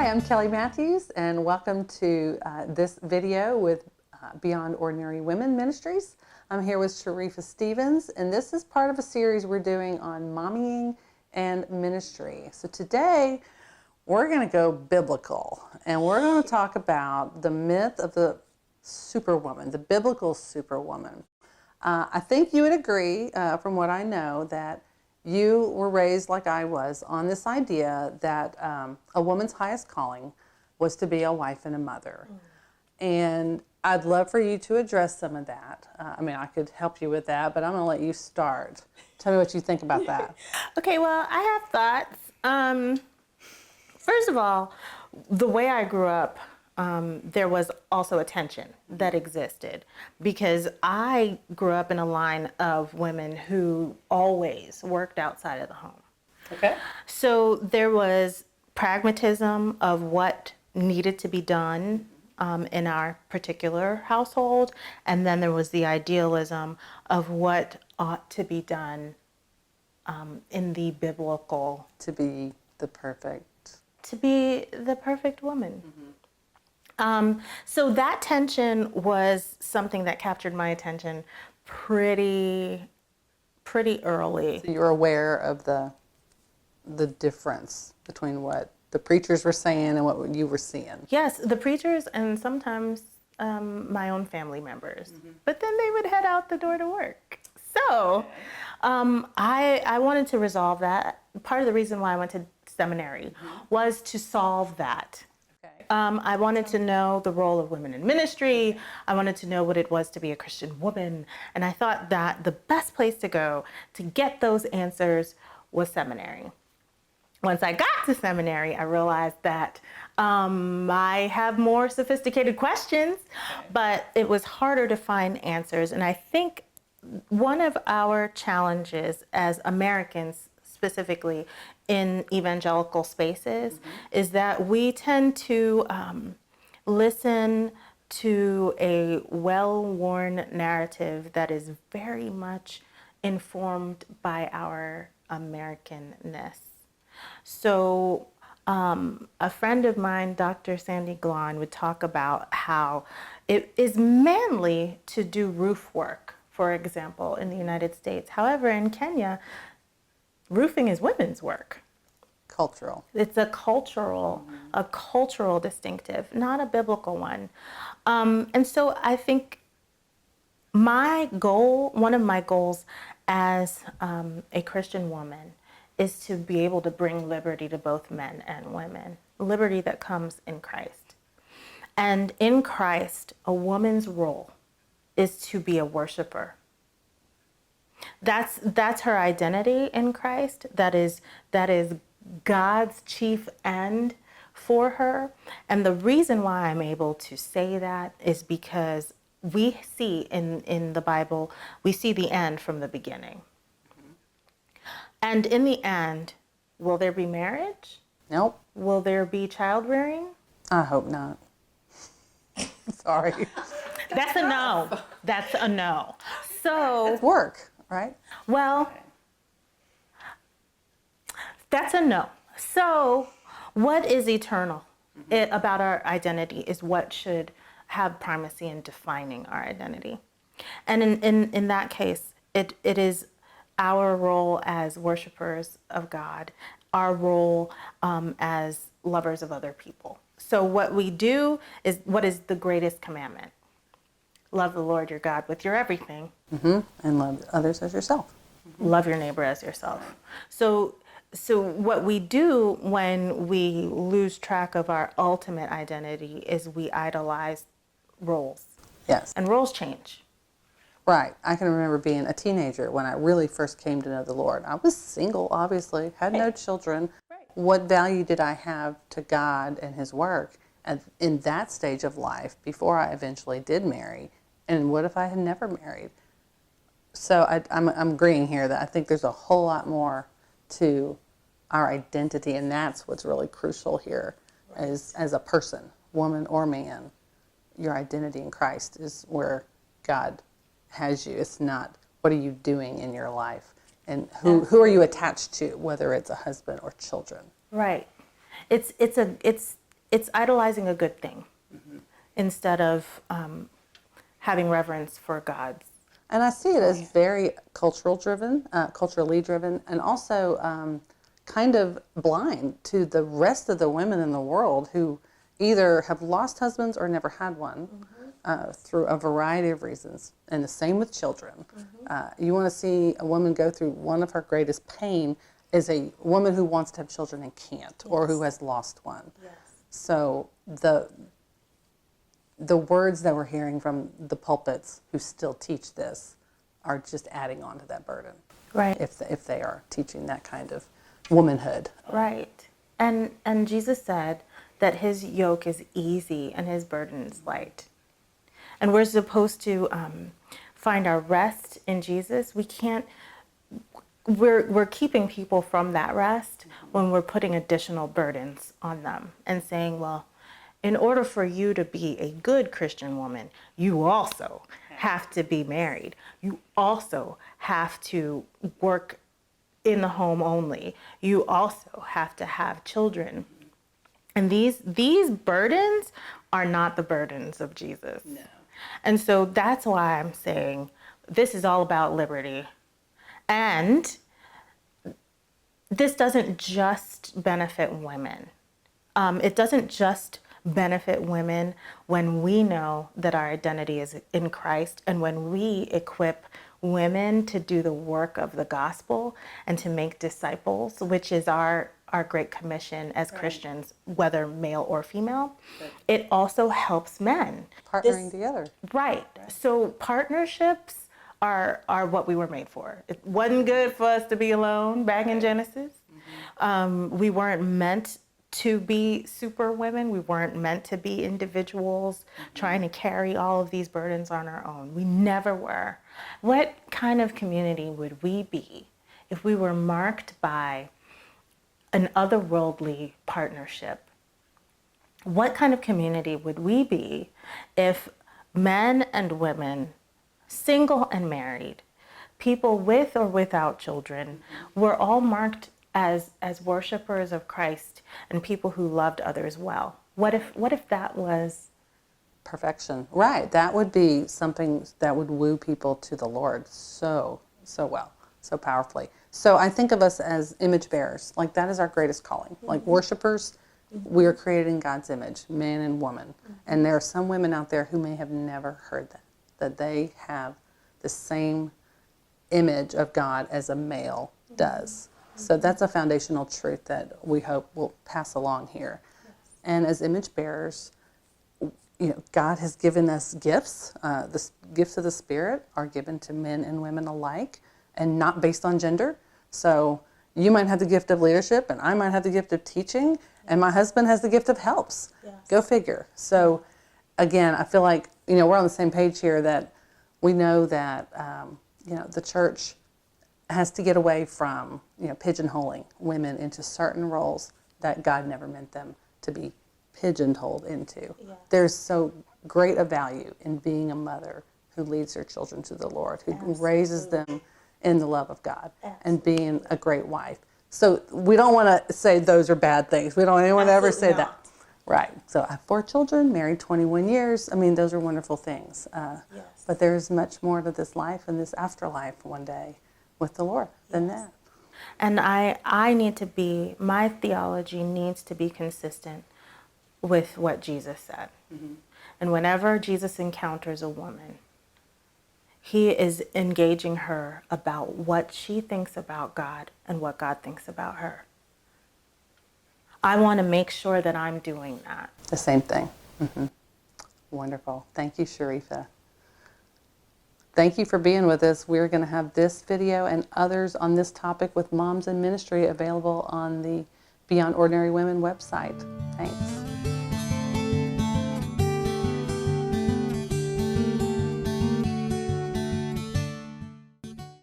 Hi, I'm Kelley Mathews, and welcome to this video with Beyond Ordinary Women Ministries. I'm here with Sharifa Stevens, and this is part of a series we're doing on mommying and ministry. So today, we're going to go biblical, and we're going to talk about the myth of the Superwoman, the biblical Superwoman. I think you would agree, from what I know, that you were raised like I was on this idea that a woman's highest calling was to be a wife and a mother. And I'd love for you to address some of that. I could help you with that, but I'm going to let you start. Tell me what you think about that. Okay, well, I have thoughts. First of all, the way I grew up, there was also a tension that existed because I grew up in a line of women who always worked outside of the home. Okay. So there was pragmatism of what needed to be done in our particular household, and then there was the idealism of what ought to be done in the biblical. To be the perfect woman. So that tension was something that captured my attention pretty early. So you're aware of the difference between what the preachers were saying and what you were seeing. Yes, the preachers and sometimes my own family members. But then they would head out the door to work. So I wanted to resolve that. Part of the reason why I went to seminary was to solve that. I wanted to know the role of women in ministry. I wanted to know what it was to be a Christian woman. And I thought that the best place to go to get those answers was seminary. Once I got to seminary, I realized that I have more sophisticated questions, but it was harder to find answers. And I think one of our challenges as Americans, specifically in evangelical spaces, is that we tend to listen to a well-worn narrative that is very much informed by our Americanness. So a friend of mine, Dr. Sandy Glahn, would talk about how it is manly to do roof work, for example, in the United States. However, in Kenya, roofing is women's work. Cultural. It's a cultural distinctive, not a biblical one. And so I think one of my goals as a Christian woman is to be able to bring liberty to both men and women, liberty that comes in Christ. And in Christ, a woman's role is to be a worshiper. That's her identity in Christ. That is God's chief end for her. And the reason why I'm able to say that is because we see in the Bible, we see the end from the beginning. And in the end, will there be marriage? Nope. Will there be child rearing? I hope not. Sorry. That's a no. That's a no. So It's work, right? well, that's a no. So what is eternal about our identity is what should have primacy in defining our identity. And in that case, it is our role as worshipers of God, our role as lovers of other people. So what we do is, what is the greatest commandment? Love the Lord your God with your everything. And love others as yourself. Love your neighbor as yourself. So what we do when we lose track of our ultimate identity is we idolize roles. Yes. And roles change. Right. I can remember being a teenager when I really first came to know the Lord. I was single, obviously, had no children. Right. What value did I have to God and His work in that stage of life before I eventually did marry? And what if I had never married? So I'm agreeing here that I think there's a whole lot more to our identity, and that's what's really crucial here. Right. As a person, woman or man, your identity in Christ is where God has you. It's not what are you doing in your life and who are you attached to, whether it's a husband or children. Right. It's it's idolizing a good thing instead of having reverence for God's. And I see it as very culturally driven, and also kind of blind to the rest of the women in the world who either have lost husbands or never had one through a variety of reasons. And the same with children. You want to see a woman go through one of her greatest pain is a woman who wants to have children and can't, or who has lost one. So the words that we're hearing from the pulpits who still teach this are just adding on to that burden. Right. If they are teaching that kind of womanhood. Right. And Jesus said that his yoke is easy and his burden is light. And we're supposed to find our rest in Jesus. We're keeping people from that rest when we're putting additional burdens on them and saying, well, in order for you to be a good Christian woman, you also have to be married. You also have to work in the home only. You also have to have children. And these burdens are not the burdens of Jesus. No. And so that's why I'm saying this is all about liberty. And this doesn't just benefit women. It doesn't just benefit women when we know that our identity is in Christ, and when we equip women to do the work of the gospel and to make disciples, which is our great commission as Christians, whether male or female. It also helps men. Partnering together. Right. So partnerships are what we were made for. It wasn't good for us to be alone back in Genesis. We weren't meant to be super women. We weren't meant to be individuals trying to carry all of these burdens on our own. We never were. What kind of community would we be if we were marked by an otherworldly partnership? What kind of community would we be if men and women, single and married, people with or without children, were all marked as worshipers of Christ and people who loved others well? What if that was perfection? Right. That would be something that would woo people to the Lord so well, so powerfully. So I think of us as image bearers. Like, that is our greatest calling. Like worshipers, we are created in God's image, man and woman. And there are some women out there who may have never heard that they have the same image of God as a male does. So that's a foundational truth that we hope will pass along here. And as image bearers, God has given us gifts. The gifts of the Spirit are given to men and women alike, and not based on gender. So you might have the gift of leadership, and I might have the gift of teaching, and my husband has the gift of helps. Go figure. So again, I feel like we're on the same page here, that we know that the church has to get away from pigeonholing women into certain roles that God never meant them to be pigeonholed into. There's so great a value in being a mother who leads her children to the Lord, who raises them in the love of God, and being a great wife. So we don't want to say those are bad things. We don't want anyone to ever say that. Right. So I have 4 children, married 21 years. I mean, those are wonderful things. But there's much more to this life and this afterlife one day with the Lord than that. And my theology needs to be consistent with what Jesus said. And whenever Jesus encounters a woman, he is engaging her about what she thinks about God and what God thinks about her. I want to make sure that I'm doing that. The same thing. Wonderful. Thank you, Sharifa. Thank you for being with us. We're going to have this video and others on this topic with Moms in Ministry available on the Beyond Ordinary Women website. Thanks.